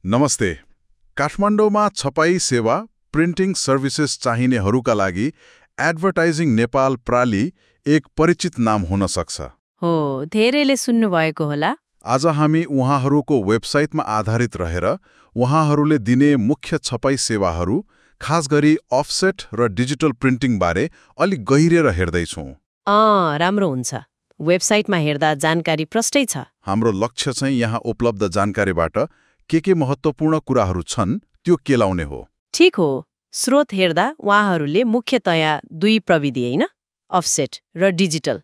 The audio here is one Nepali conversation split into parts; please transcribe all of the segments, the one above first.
नमस्ते। काठमाडौँमा छपाई सेवा प्रिन्टिङ सर्भिसेस चाहिनेहरूका लागि एडभर्टाइजिङ नेपाल प्राली एक परिचित नाम हुन सक्छ। हो, धेरैले सुन्नुभएको होला। आज हामी उहाँहरूको वेबसाइटमा आधारित रहेर उहाँहरूले दिने मुख्य छपाई सेवाहरू, खास गरी अफसेट र डिजिटल प्रिन्टिङ बारे अलि गहिरेर हेर्दैछौँ। राम्रो हुन्छ। वेबसाइटमा हेर्दा जानकारी प्रष्टै छ। हाम्रो लक्ष्य चाहिँ यहाँ उपलब्ध जानकारीबाट के महत्त्वपूर्ण कुराहरू छन् त्यो केलाउने हो। ठिक हो। स्रोत हेर्दा उहाँहरूले मुख्यतया दुई प्रविधि होइन, अफसेट र डिजिटल,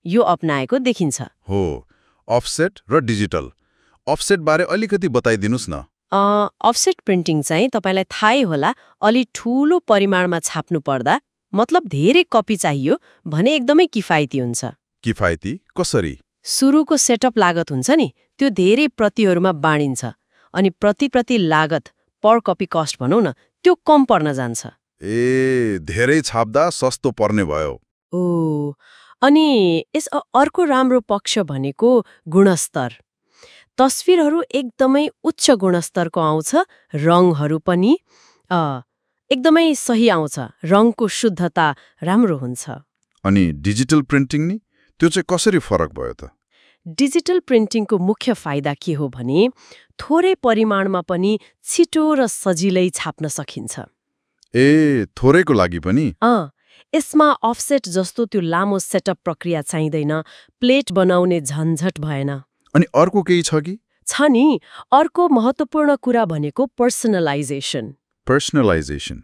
यो अपनाएको देखिन्छ। हो, अफसेट र डिजिटल। अफसेट बारे अलिकति बताइदिनुस् न। अफसेट प्रिन्टिङ चाहिँ तपाईँलाई थाहै होला, अलि ठूलो परिमाणमा छाप्नु पर्दा, मतलब धेरै कपी चाहियो भने एकदमै किफायती हुन्छ। किफायती कसरी? सुरुको सेटअप लागत हुन्छ नि, त्यो धेरै प्रतिहरूमा बाँडिन्छ अनि प्रति लागत पर कपी कस्ट भनौँ न, त्यो कम पर्न जान्छ। धेरै छाप्दा सस्तो पर्ने भयो। अनि यस अर्को राम्रो पक्ष भनेको गुणस्तर। तस्विरहरू एकदमै उच्च गुणस्तरको आउँछ, रङहरू पनि एकदमै सही आउँछ, रङको शुद्धता राम्रो हुन्छ। अनि डिजिटल प्रिन्टिङ नि, त्यो चाहिँ कसरी फरक भयो त? डिजिटल प्रिन्टिङको मुख्य फाइदा के हो भने थोरै परिमाणमा पनि छिटो र सजिलै छाप्न सकिन्छ। थोरैको लागि पनि? यसमा अफसेट जस्तो त्यो लामो सेटअप प्रक्रिया चाहिँदैन, प्लेट बनाउने झन्झट भएन। अनि अर्को केही छ कि? छ नि, अर्को महत्त्वपूर्ण कुरा भनेको पर्सनलाइजेसन। पर्सनलाइजेसन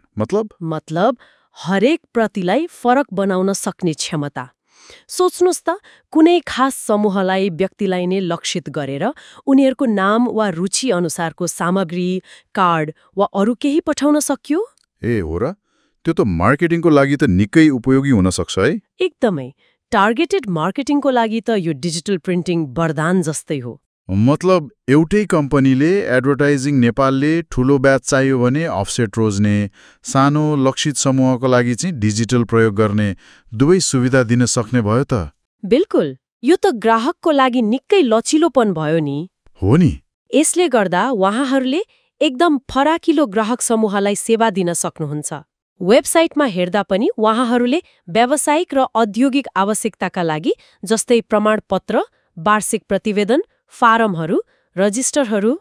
मतलब हरेक प्रतिलाई फरक बनाउन सक्ने क्षमता। सोच्नुहोस् त, कुनै खास समूहलाई, व्यक्तिलाई नै लक्षित गरेर उनीहरूको नाम वा रुचि अनुसारको सामग्री, कार्ड वा अरू केही पठाउन सक्यो। हो र? त्यो त मार्केटिङको लागि त निकै उपयोगी हुन सक्छ है। एकदमै। टार्गेटेड मार्केटिङको लागि त यो डिजिटल प्रिन्टिङ वरदान जस्तै हो। मतलब एउटै कम्पनीले एडभर्टाइजिङ नेपालले ठूलो ब्याच चाहियो भने अफसेट रोज्ने, सानो लक्षित समूहको लागि चाहिँ डिजिटल प्रयोग गर्ने, दुवै सुविधा दिन सक्ने भयो त। बिल्कुल, यो त ग्राहकको लागि निकै लचिलोपन भयो नि। हो नि। यसले गर्दा उहाँहरूले एकदम फराकिलो ग्राहक समूहलाई सेवा दिन सक्नुहुन्छ। वेबसाइटमा हेर्दा पनि उहाँहरूले व्यावसायिक र औद्योगिक आवश्यकताका लागि, जस्तै प्रमाणपत्र, वार्षिक प्रतिवेदन, फारमहरू, रजिस्टरहरू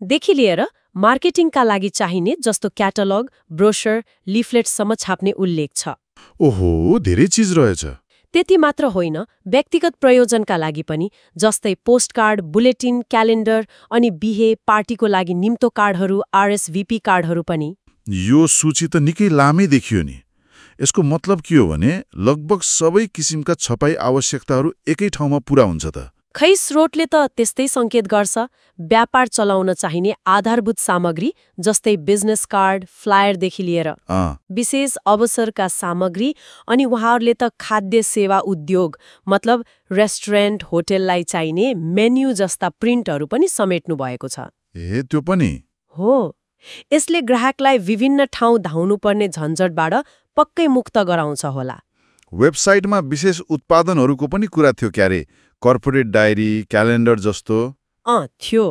देखि लिएर मार्केटिङका लागि चाहिने जस्तो क्याटलग, ब्रोशर, लिफलेटसम्म छाप्ने उल्लेख छ। ओहो, धेरै चिज रहेछ। त्यति मात्र होइन, व्यक्तिगत प्रयोजनका लागि पनि, जस्तै पोस्टकार्ड, बुलेटिन, क्यालेन्डर अनि बिहे पार्टीको लागि निम्तो कार्डहरू, आरएसभिपी कार्डहरू पनि। यो सूची त निकै लामै देखियो नि। यसको मतलब के हो भने लगभग सबै किसिमका छपाई आवश्यकताहरू एकै ठाउँमा पूरा हुन्छ त। खै, स्रोतले त त्यस्तै सङ्केत गर्छ। व्यापार चलाउन चाहिने आधारभूत सामग्री, जस्तै बिजनेस कार्ड, फ्लायरदेखि लिएर विशेष अवसरका सामग्री, अनि उहाँहरूले त खाद्य सेवा उद्योग, मतलब रेस्टुरेन्ट, होटेललाई चाहिने मेन्यु जस्ता प्रिन्टहरू पनि समेट्नु भएको छ। त्यो पनि हो। यसले ग्राहकलाई विभिन्न ठाउँ धाउनुपर्ने झन्झटबाट पक्कै मुक्त गराउँछ होला। वेबसाइटमा विशेष उत्पादनहरूको पनि कुरा थियो क्यारे? कर्पोरेट डायरी, क्यालेन्डर जस्तो? थियो।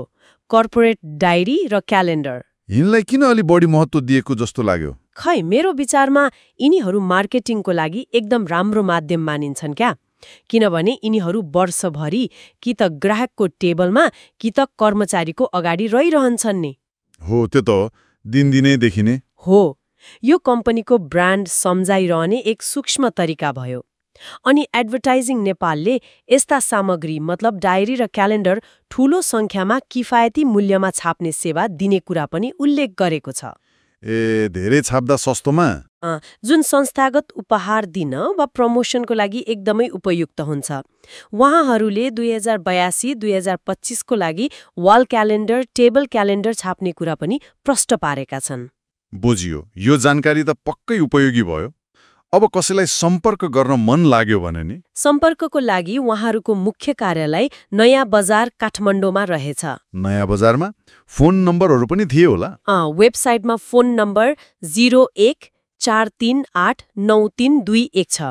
कर्पोरेट डायरी र क्यालेन्डर। यिनलाई किन अलि बढी महत्त्व दिएको जस्तो लाग्यो? खै, मेरो विचारमा यिनीहरू मार्केटिङको लागि एकदम राम्रो माध्यम मानिन्छन् क्या। किनभने यिनीहरू वर्षभरि कि त ग्राहकको टेबलमा कि त कर्मचारीको अगाडि रहिरहन्छन् नि। हो, त्यो त दिनदिनै देखिने हो। यो कम्पनीको ब्रान्ड सम्झाइरहने एक सूक्ष्म तरिका भयो। अनि एडभर्टाइजिङ नेपालले यस्ता सामग्री, मतलब डायरी र क्यालेन्डर ठूलो सङ्ख्यामा किफायती मूल्यमा छाप्ने सेवा दिने कुरा पनि उल्लेख गरेको छ। धेरै छाप्दा सस्तोमा? जुन संस्थागत उपहार दिन वा प्रमोसनको लागि एकदमै उपयुक्त हुन्छ। उहाँहरूले 2082-2025 को लागि वाल क्यालेन्डर, टेबल क्यालेन्डर छाप्ने कुरा पनि प्रष्ट पारेका छन्। बुझियो। यो जानकारी त पक्कै उपयोगी भयो। अब कसैलाई सम्पर्क गर्न मन लाग्यो भने नि? सम्पर्कको लागि उहाँहरूको मुख्य कार्यालय नयाँ बजार काठमाडौँमा रहेछ। नयाँ बजारमा? फोन नम्बरहरू पनि थिए होला? वेबसाइटमा फोन नम्बर 01 98438932 छ।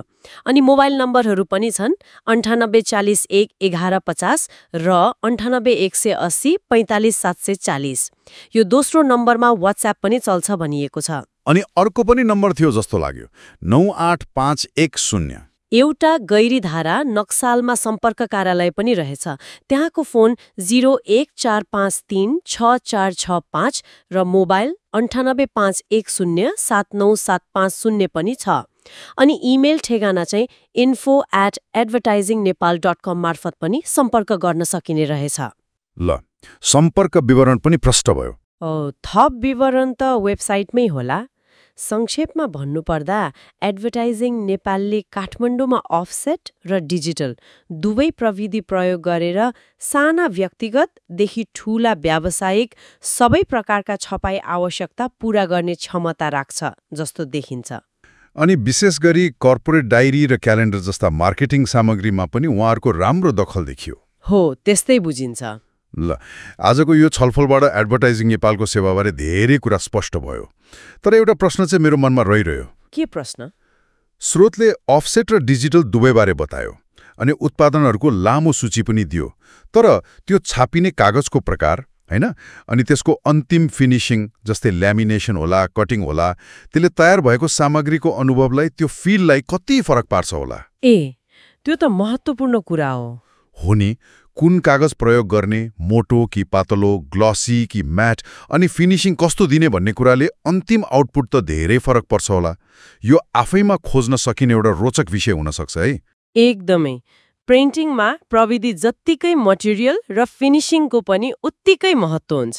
अनि मोबाइल नम्बरहरू पनि छन् 98411150 र 9818045740। यो दोस्रो नम्बरमा WhatsApp पनि चल्छ भनिएको छ। अनि अर्को पनि नम्बर थियो जस्तो लाग्यो, 98510। एउटा गैरीधारा नक्सालमा सम्पर्क कार्यालय पनि रहेछ। त्यहाँको फोन 014536465 र मोबाइल 9851079750 पनि छ। अनि इमेल ठेगाना चाहिँ info@advertisingnepal.com मार्फत पनि सम्पर्क गर्न सकिने रहेछ। ल, सम्पर्क विवरण पनि प्रष्ट भयो। थप विवरण त वेबसाइटमै होला। संक्षेपमा भन्नुपर्दा एडभर्टाइजिङ नेपालले काठमाडौँमा अफसेट र डिजिटल दुवै प्रविधि प्रयोग गरेर साना व्यक्तिगतदेखि ठूला व्यावसायिक सबै प्रकारका छपाई आवश्यकता पूरा गर्ने क्षमता राख्छ जस्तो देखिन्छ। अनि विशेष गरी कर्पोरेट डायरी र क्यालेन्डर जस्ता मार्केटिङ सामग्रीमा पनि उहाँहरूको राम्रो दखल देखियो। हो, त्यस्तै बुझिन्छ। ल, आजको यो छलफलबाट एडभर्टाइजिङ नेपालको सेवाबारे धेरै कुरा स्पष्ट भयो। तर एउटा प्रश्न चाहिँ मेरो मनमा रहिरह्यो। के प्रश्न? स्रोतले अफसेट र डिजिटल दुवैबारे बतायो अनि उत्पादनहरूको लामो सूची पनि दियो। तर त्यो छापिने कागजको प्रकार, हैन, अनि त्यसको अन्तिम फिनिशिङ जस्तै ल्यामिनेसन होला, कटिङ होला, त्यसले तयार भएको सामग्रीको अनुभवलाई, त्यो फिललाई कति फरक पार्छ होला? त्यो त महत्त्वपूर्ण कुरा हो। हो नि, कुन कागज प्रयोग गर्ने, मोटो कि पातलो, ग्लसी कि म्याट, अनि फिनिशिङ कस्तो दिने भन्ने कुराले अन्तिम आउटपुट त धेरै फरक पर्छ होला। यो आफैमा खोज्न सकिने एउटा रोचक विषय हुन सक्छ है। एकदमै। प्रिन्टिङमा प्रविधि जत्तिकै मटेरियल र फिनिशिङको पनि उत्तिकै महत्त्व हुन्छ।